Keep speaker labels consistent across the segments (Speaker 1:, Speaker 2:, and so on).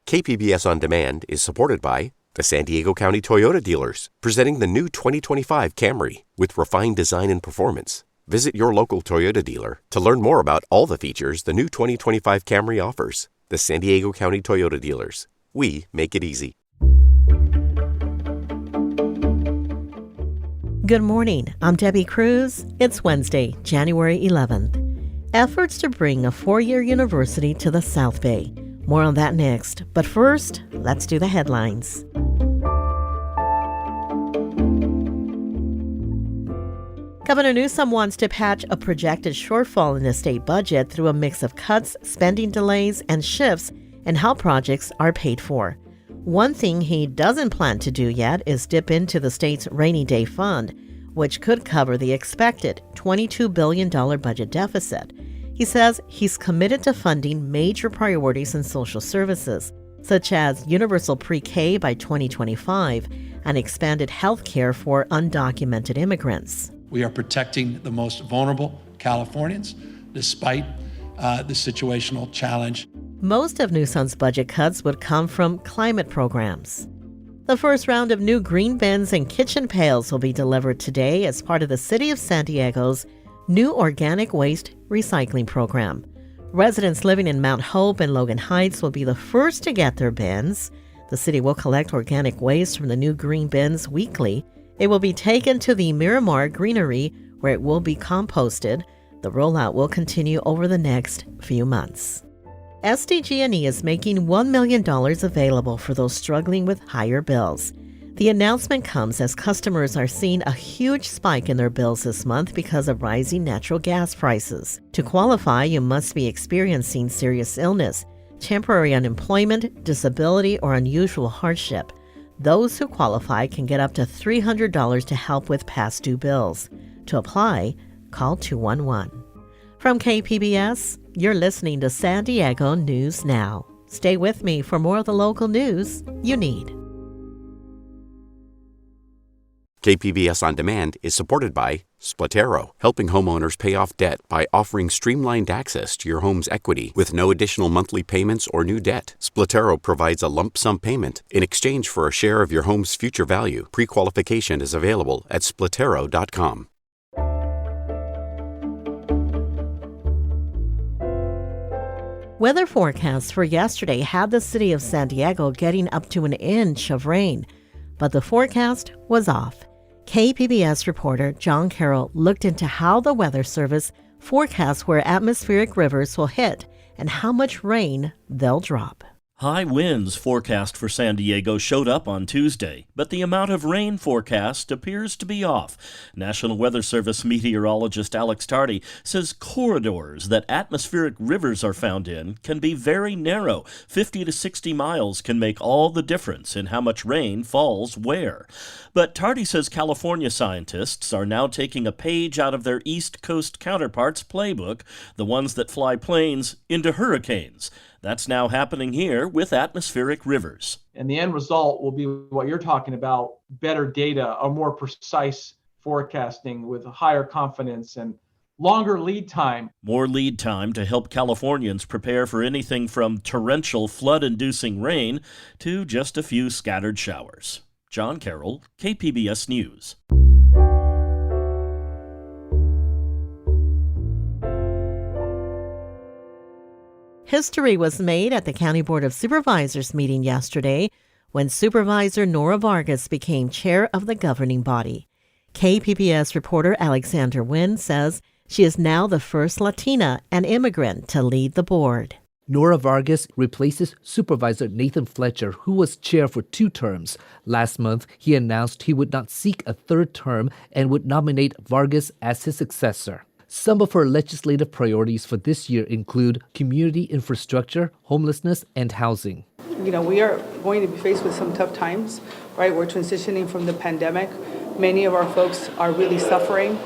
Speaker 1: KPBS On Demand is supported by the San Diego County Toyota dealers, presenting the new 2025 Camry with refined design and performance. Visit your local Toyota dealer to learn more about all the features the new 2025 Camry offers. The San Diego County Toyota dealers. We make it easy.
Speaker 2: Good morning. I'm Debbie Cruz. It's Wednesday, January 11th. Efforts to bring a four-year university to the South Bay. More on that next. But first, let's do the headlines. Governor Newsom wants to patch a projected shortfall in the state budget through a mix of cuts, spending delays, and shifts in how projects are paid for. One thing he doesn't plan to do yet is dip into the state's rainy day fund, which could cover the expected $22 billion budget deficit. He says he's committed to funding major priorities in social services, such as universal pre-K by 2025 and expanded health care for undocumented immigrants.
Speaker 3: We are protecting the most vulnerable Californians despite the situational challenge.
Speaker 2: Most of Newsom's budget cuts would come from climate programs. The first round of new green bins and kitchen pails will be delivered today as part of the City of San Diego's new organic waste recycling program. Residents living in Mount Hope and Logan Heights will be the first to get their bins. The city will collect organic waste from the new green bins weekly. It will be taken to the Miramar Greenery, where it will be composted. The rollout will continue over the next few months. SDG&E is making $1 million available for those struggling with higher bills. The announcement comes as customers are seeing a huge spike in their bills this month because of rising natural gas prices. To qualify, you must be experiencing serious illness, temporary unemployment, disability, or unusual hardship. Those who qualify can get up to $300 to help with past due bills. To apply, call 211. From KPBS, you're listening to San Diego News Now. Stay with me for more of the local news you need.
Speaker 1: KPBS On Demand is supported by Splatero, helping homeowners pay off debt by offering streamlined access to your home's equity with no additional monthly payments or new debt. Splatero provides a lump sum payment in exchange for a share of your home's future value. Pre-qualification is available at splatero.com.
Speaker 2: Weather forecasts for yesterday had the city of San Diego getting up to an inch of rain, but the forecast was off. KPBS reporter John Carroll looked into how the Weather Service forecasts where atmospheric rivers will hit and how much rain they'll drop.
Speaker 4: High winds forecast for San Diego showed up on Tuesday, but the amount of rain forecast appears to be off. National Weather Service meteorologist Alex Tardy says corridors that atmospheric rivers are found in can be very narrow. 50 to 60 miles can make all the difference in how much rain falls where. But Tardy says California scientists are now taking a page out of their East Coast counterparts' playbook, the ones that fly planes into hurricanes. That's now happening here with atmospheric rivers.
Speaker 5: And the end result will be what you're talking about, better data, a more precise forecasting with higher confidence and longer lead time.
Speaker 4: More lead time to help Californians prepare for anything from torrential flood-inducing rain to just a few scattered showers. John Carroll, KPBS News.
Speaker 2: History was made at the County Board of Supervisors meeting yesterday when Supervisor Nora Vargas became chair of the governing body. KPBS reporter Alexander Nguyen says she is now the first Latina and immigrant to lead the board.
Speaker 6: Nora Vargas replaces Supervisor Nathan Fletcher, who was chair for 2 terms. Last month, he announced he would not seek a 3rd term and would nominate Vargas as his successor. Some of her legislative priorities for this year include community infrastructure, homelessness, and housing.
Speaker 7: We are going to be faced with some tough times, right? We're transitioning from the pandemic. Many of our folks are really suffering.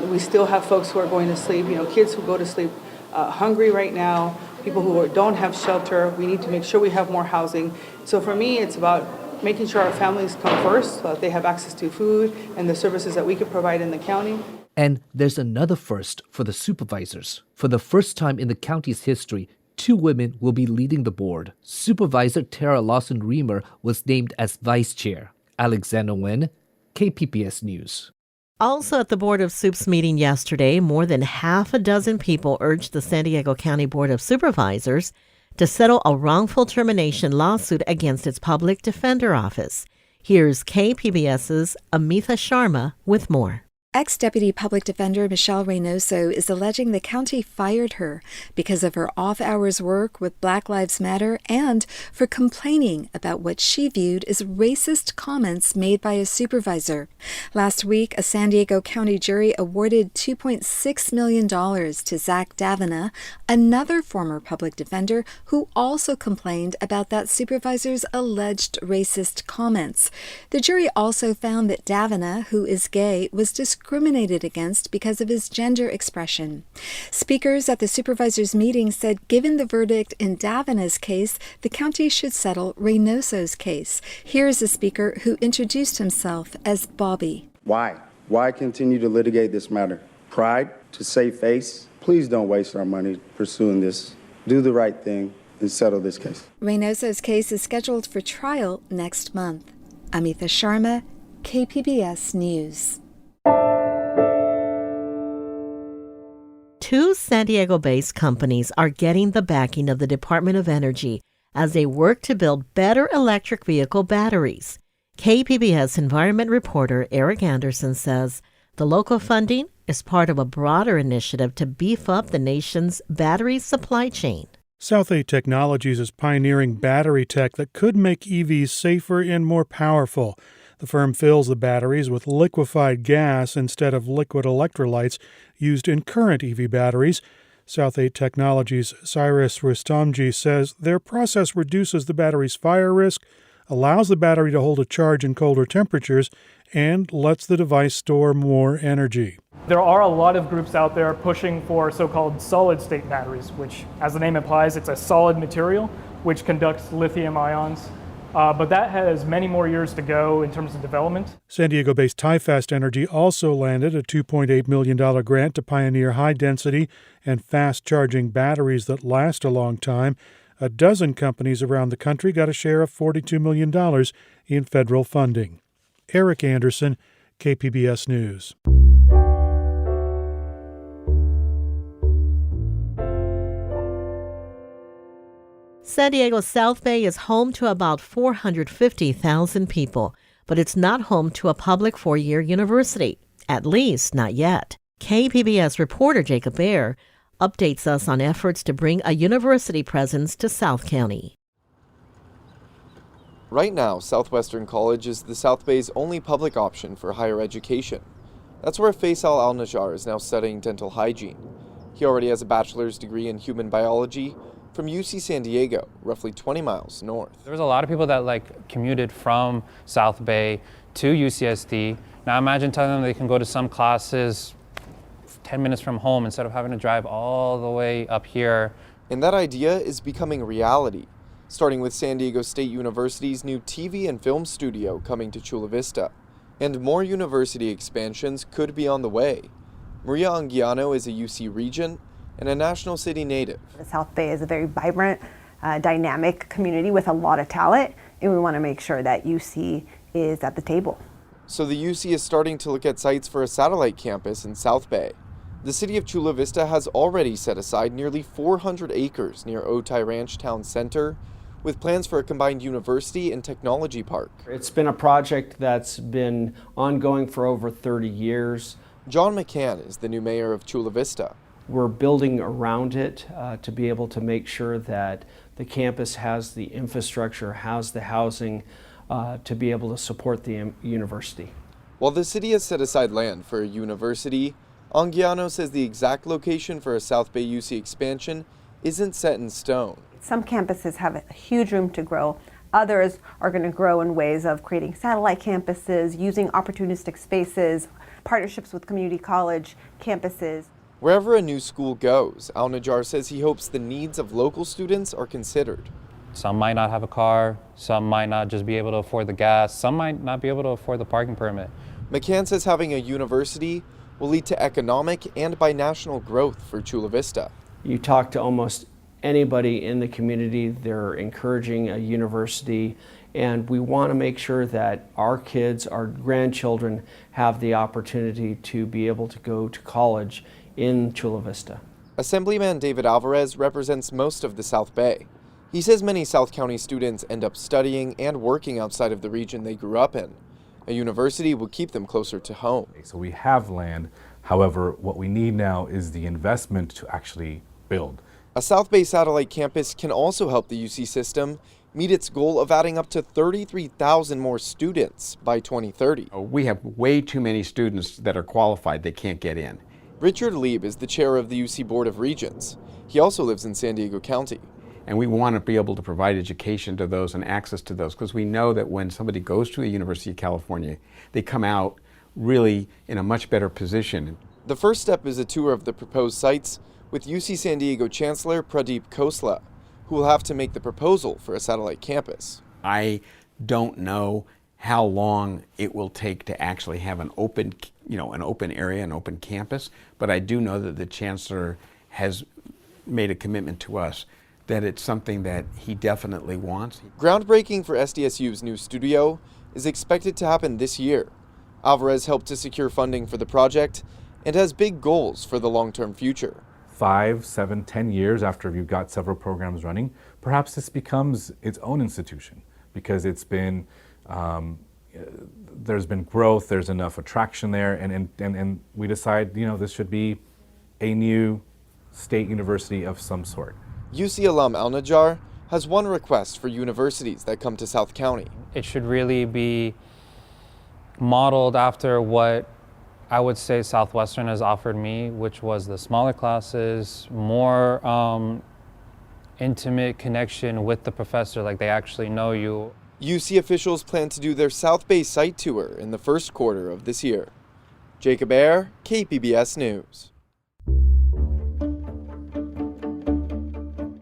Speaker 7: We still have folks who are going to sleep, kids who go to sleep hungry right now, people who don't have shelter. We need to make sure we have more housing. So for me, it's about making sure our families come first so that they have access to food and the services that we can provide in the county.
Speaker 6: And there's another first for the supervisors. For the first time in the county's history, 2 women will be leading the board. Supervisor Tara Lawson-Reamer was named as vice chair. Alexander Nguyen, KPBS News.
Speaker 2: Also at the Board of Sup's meeting yesterday, more than half a dozen people urged the San Diego County Board of Supervisors to settle a wrongful termination lawsuit against its public defender office. Here's KPBS's Amitha Sharma with more.
Speaker 8: Ex-Deputy Public Defender Michelle Reynoso is alleging the county fired her because of her off-hours work with Black Lives Matter and for complaining about what she viewed as racist comments made by a supervisor. Last week, a San Diego County jury awarded $2.6 million to Zach Davina, another former public defender who also complained about that supervisor's alleged racist comments. The jury also found that Davina, who is gay, was discriminated against because of his gender expression. Speakers at the supervisors' meeting said given the verdict in Davina's case, the county should settle Reynoso's case. Here's a speaker who introduced himself as Bobby.
Speaker 9: Why? Why continue to litigate this matter? Pride? To save face? Please don't waste our money pursuing this. Do the right thing and settle this case.
Speaker 8: Reynoso's case is scheduled for trial next month. Amitha Sharma, KPBS News.
Speaker 2: 2 San Diego-based companies are getting the backing of the Department of Energy as they work to build better electric vehicle batteries. KPBS environment reporter Eric Anderson says the local funding is part of a broader initiative to beef up the nation's battery supply chain.
Speaker 10: South8 Technologies is pioneering battery tech that could make EVs safer and more powerful. The firm fills the batteries with liquefied gas instead of liquid electrolytes used in current EV batteries. South8 Technologies' Cyrus Rustamji says their process reduces the battery's fire risk, allows the battery to hold a charge in colder temperatures, and lets the device store more energy.
Speaker 11: There are a lot of groups out there pushing for so-called solid-state batteries, which, as the name implies, it's a solid material which conducts lithium ions. But that has many more years to go in terms of development.
Speaker 10: San Diego-based TieFast Energy also landed a $2.8 million grant to pioneer high-density and fast-charging batteries that last a long time. A dozen companies around the country got a share of $42 million in federal funding. Eric Anderson, KPBS News.
Speaker 2: San Diego's South Bay is home to about 450,000 people, but it's not home to a public 4-year university, at least not yet. KPBS reporter Jacob Baer updates us on efforts to bring a university presence to South County.
Speaker 12: Right now, Southwestern College is the South Bay's only public option for higher education. That's where Faisal Al-Najjar is now studying dental hygiene. He already has a bachelor's degree in human biology from UC San Diego, roughly 20 miles north.
Speaker 13: There was a lot of people that commuted from South Bay to UCSD. Now imagine telling them they can go to some classes 10 minutes from home instead of having to drive all the way up here.
Speaker 12: And that idea is becoming reality, starting with San Diego State University's new TV and film studio coming to Chula Vista. And more university expansions could be on the way. Maria Anguiano is a UC Regent and a National City native.
Speaker 14: The South Bay is a very vibrant, dynamic community with a lot of talent, and we want to make sure that UC is at the table.
Speaker 12: So the UC is starting to look at sites for a satellite campus in South Bay. The city of Chula Vista has already set aside nearly 400 acres near Otay Ranch Town Center, with plans for a combined university and technology park.
Speaker 15: It's been a project that's been ongoing for over 30 years.
Speaker 12: John McCann is the new mayor of Chula Vista.
Speaker 15: We're building around it to be able to make sure that the campus has the infrastructure, has the housing to be able to support the university.
Speaker 12: While the city has set aside land for a university, Anguiano says the exact location for a South Bay UC expansion isn't set in stone.
Speaker 14: Some campuses have a huge room to grow. Others are going to grow in ways of creating satellite campuses, using opportunistic spaces, partnerships with community college campuses.
Speaker 12: Wherever a new school goes, Al-Najjar says he hopes the needs of local students are considered.
Speaker 13: Some might not have a car, some might not just be able to afford the gas, some might not be able to afford the parking permit.
Speaker 12: McCann says having a university will lead to economic and binational growth for Chula Vista.
Speaker 15: You talk to almost anybody in the community. They're encouraging a university, and we want to make sure that our kids, our grandchildren, have the opportunity to be able to go to college in Chula Vista.
Speaker 12: Assemblyman David Alvarez represents most of the South Bay. He says many South County students end up studying and working outside of the region they grew up in. A university would keep them closer to home.
Speaker 16: So we have land. However, what we need now is the investment to actually build.
Speaker 12: A South Bay satellite campus can also help the UC system meet its goal of adding up to 33,000 more students by 2030.
Speaker 17: We have way too many students that are qualified that can't get in.
Speaker 12: Richard Lieb is the chair of the UC Board of Regents. He also lives in San Diego County.
Speaker 17: And we want to be able to provide education to those and access to those, because we know that when somebody goes to a University of California, they come out really in a much better position.
Speaker 12: The first step is a tour of the proposed sites with UC San Diego Chancellor Pradeep Khosla, who will have to make the proposal for a satellite campus.
Speaker 17: I don't know how long it will take to actually have an open, an open area, an open campus, but I do know that the Chancellor has made a commitment to us that it's something that he definitely wants.
Speaker 12: Groundbreaking for SDSU's new studio is expected to happen this year. Alvarez helped to secure funding for the project and has big goals for the long-term future.
Speaker 16: 5, 7, 10 years after you've got several programs running, perhaps this becomes its own institution because it's been, there's been growth, there's enough attraction there, and we decide, this should be a new state university of some sort.
Speaker 12: UC alum Al Najjar has one request for universities that come to South County.
Speaker 13: It should really be modeled after what I would say Southwestern has offered me, which was the smaller classes, more intimate connection with the professor, like they actually know you.
Speaker 12: UC officials plan to do their South Bay site tour in the first quarter of this year. Jacob Ayer, KPBS News.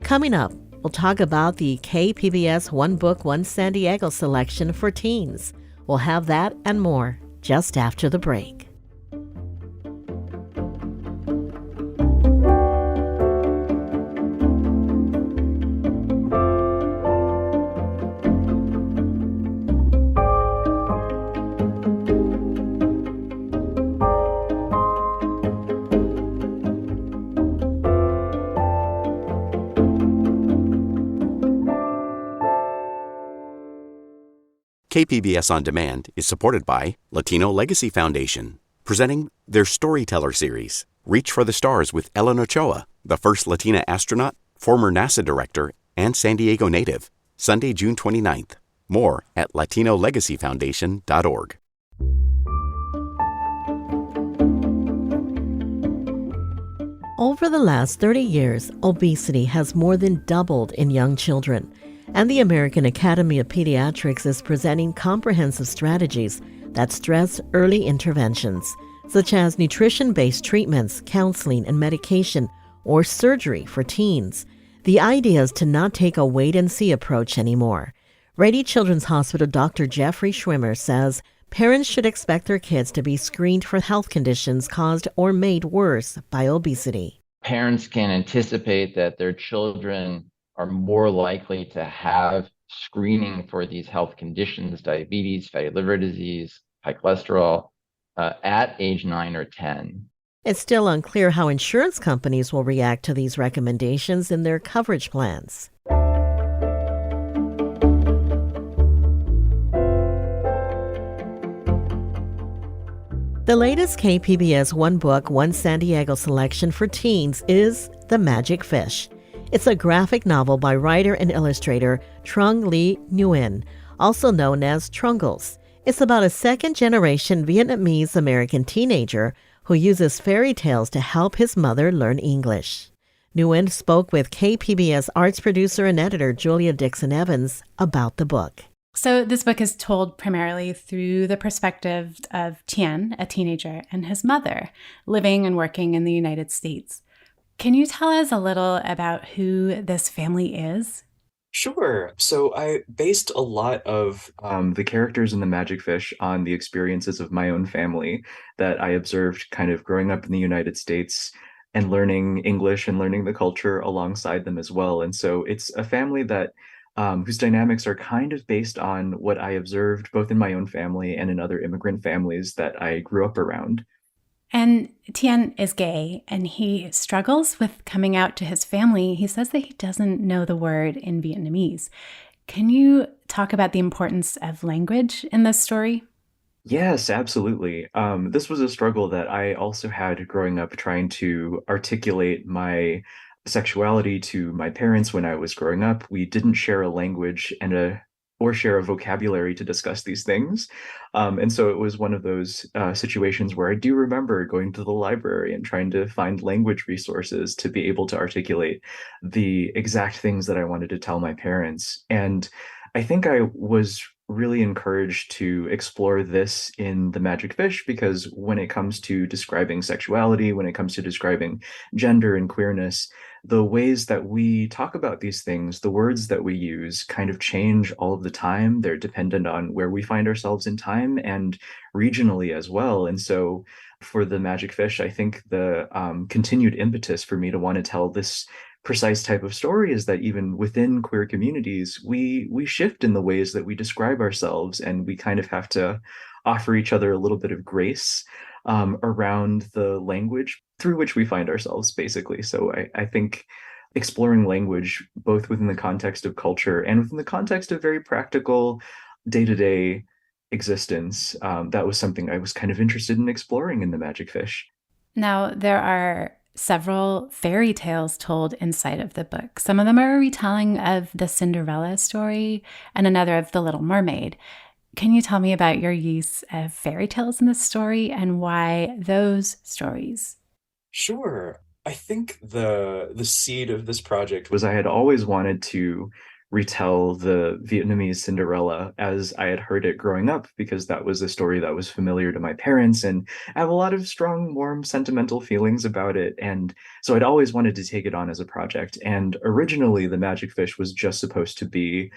Speaker 2: Coming up, we'll talk about the KPBS One Book, One San Diego selection for teens. We'll have that and more just after the break.
Speaker 1: KPBS On Demand is supported by Latino Legacy Foundation, presenting their Storyteller series, Reach for the Stars with Ellen Ochoa, the first Latina astronaut, former NASA director, and San Diego native, Sunday, June 29th. More at latinolegacyfoundation.org.
Speaker 2: Over the last 30 years, obesity has more than doubled in young children. And the American Academy of Pediatrics is presenting comprehensive strategies that stress early interventions, such as nutrition-based treatments, counseling, and medication, or surgery for teens. The idea is to not take a wait-and-see approach anymore. Rady Children's Hospital Dr. Jeffrey Schwimmer says parents should expect their kids to be screened for health conditions caused or made worse by obesity.
Speaker 18: Parents can anticipate that their children are more likely to have screening for these health conditions, diabetes, fatty liver disease, high cholesterol, at age 9 or 10.
Speaker 2: It's still unclear how insurance companies will react to these recommendations in their coverage plans. The latest KPBS One Book, One San Diego selection for teens is The Magic Fish. It's a graphic novel by writer and illustrator Trung Le Nguyen, also known as Trungles. It's about a second-generation Vietnamese-American teenager who uses fairy tales to help his mother learn English. Nguyen spoke with KPBS arts producer and editor Julia Dixon Evans about the book.
Speaker 19: So this book is told primarily through the perspective of Tien, a teenager, and his mother, living and working in the United States. Can you tell us a little about who this family is?
Speaker 20: Sure. So I based a lot of the characters in The Magic Fish on the experiences of my own family that I observed kind of growing up in the United States and learning English and learning the culture alongside them as well. And so it's a family that whose dynamics are kind of based on what I observed both in my own family and in other immigrant families that I grew up around.
Speaker 19: And Tien is gay and he struggles with coming out to his family. He says that he doesn't know the word in Vietnamese. Can you talk about the importance of language in this story?
Speaker 20: Yes, absolutely. This was a struggle that I also had growing up, trying to articulate my sexuality to my parents when I was growing up. We didn't share a language or share a vocabulary to discuss these things. And so it was one of those situations where I do remember going to the library and trying to find language resources to be able to articulate the exact things that I wanted to tell my parents. And I think I was really encouraged to explore this in The Magic Fish because when it comes to describing sexuality, when it comes to describing gender and queerness, the ways that we talk about these things, the words that we use kind of change all of the time. They're dependent on where we find ourselves in time and regionally as well. And so for The Magic Fish, I think the continued impetus for me to want to tell this precise type of story is that even within queer communities, we shift in the ways that we describe ourselves, and we kind of have to offer each other a little bit of grace around the language through which we find ourselves, basically. So I think exploring language, both within the context of culture and within the context of very practical day-to-day existence, that was something I was kind of interested in exploring in The Magic Fish.
Speaker 19: Now, there are several fairy tales told inside of the book. Some of them are a retelling of the Cinderella story and another of the Little Mermaid. Can you tell me about your use of fairy tales in this story and why those stories?
Speaker 20: Sure. I think the seed of this project was I had always wanted to retell the Vietnamese Cinderella as I had heard it growing up, because that was a story that was familiar to my parents, and I have a lot of strong, warm, sentimental feelings about it. And so I'd always wanted to take it on as a project. And originally, The Magic Fish was just supposed to be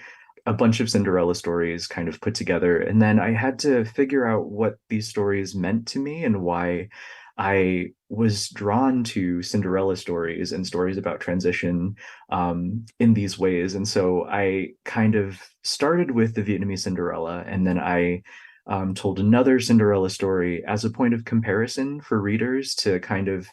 Speaker 20: a bunch of Cinderella stories kind of put together. And then I had to figure out what these stories meant to me and why I was drawn to Cinderella stories and stories about transition in these ways. And so I kind of started with the Vietnamese Cinderella, and then I told another Cinderella story as a point of comparison for readers to kind of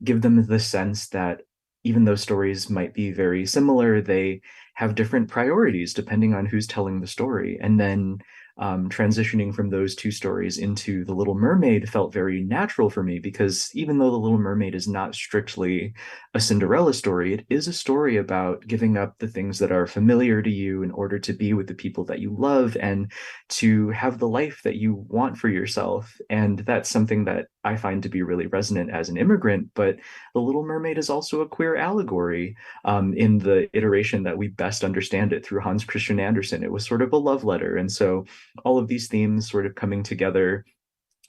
Speaker 20: give them the sense that even though stories might be very similar, they have different priorities depending on who's telling the story. And then transitioning from those two stories into The Little Mermaid felt very natural for me, because even though The Little Mermaid is not strictly a Cinderella story, it is a story about giving up the things that are familiar to you in order to be with the people that you love and to have the life that you want for yourself. And that's something that I find to be really resonant as an immigrant. But The Little Mermaid is also a queer allegory in the iteration that we best understand it through Hans Christian Andersen. It was sort of a love letter. And so all of these themes sort of coming together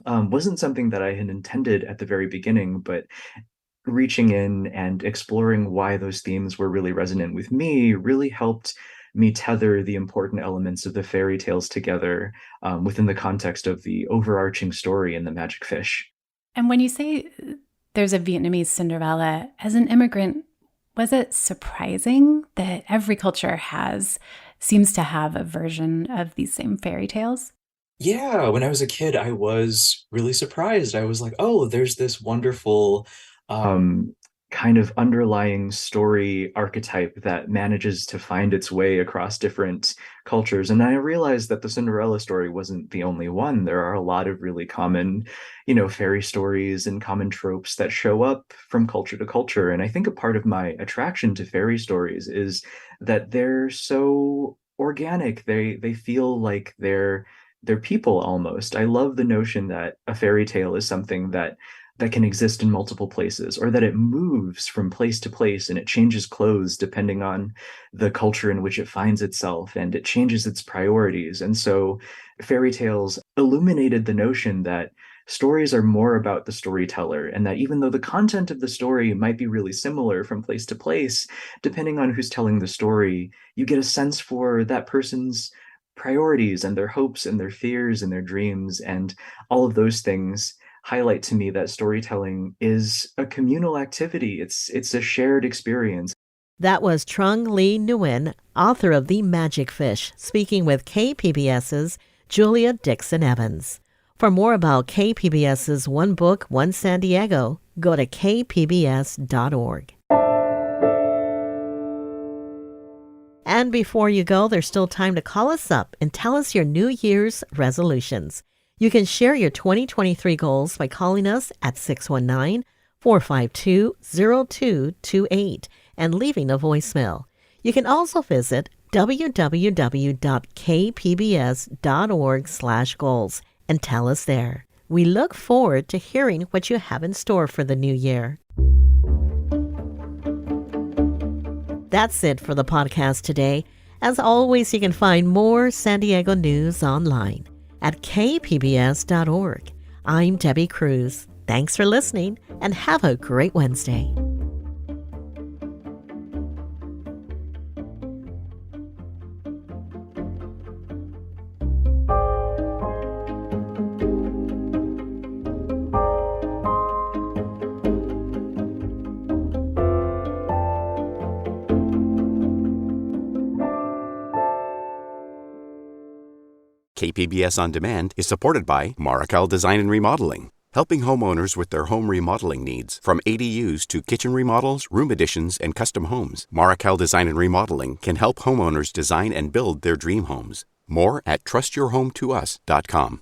Speaker 20: wasn't something that I had intended at the very beginning, but reaching in and exploring why those themes were really resonant with me really helped me tether the important elements of the fairy tales together within the context of the overarching story in The Magic Fish.
Speaker 19: And when you say there's a Vietnamese Cinderella, as an immigrant, was it surprising that every culture seems to have a version of these same fairy tales?
Speaker 20: Yeah, when I was a kid, I was really surprised. I was like, oh, there's this wonderful kind of underlying story archetype that manages to find its way across different cultures. And I realized that the Cinderella story wasn't the only one. There are a lot of really common, fairy stories and common tropes that show up from culture to culture. And I think a part of my attraction to fairy stories is that they're so organic. They feel like they're people almost. I love the notion that a fairy tale is something that can exist in multiple places, or that it moves from place to place and it changes clothes depending on the culture in which it finds itself, and it changes its priorities. And so fairy tales illuminated the notion that stories are more about the storyteller, and that even though the content of the story might be really similar from place to place, depending on who's telling the story, you get a sense for that person's priorities and their hopes and their fears and their dreams, and all of those things highlight to me that storytelling is a communal activity. It's a shared experience.
Speaker 2: That was Trung Le Nguyen, author of The Magic Fish, speaking with KPBS's Julia Dixon Evans. For more about KPBS's One Book, One San Diego, go to kpbs.org. And before you go, there's still time to call us up and tell us your New Year's resolutions. You can share your 2023 goals by calling us at 619-452-0228 and leaving a voicemail. You can also visit www.kpbs.org/goals and tell us there. We look forward to hearing what you have in store for the new year. That's it for the podcast today. As always, you can find more San Diego news online at kpbs.org. I'm Debbie Cruz. Thanks for listening and have a great Wednesday.
Speaker 1: KPBS On Demand is supported by Marrokal Design and Remodeling, helping homeowners with their home remodeling needs. From ADUs to kitchen remodels, room additions, and custom homes, Marrokal Design and Remodeling can help homeowners design and build their dream homes. More at trustyourhometous.com.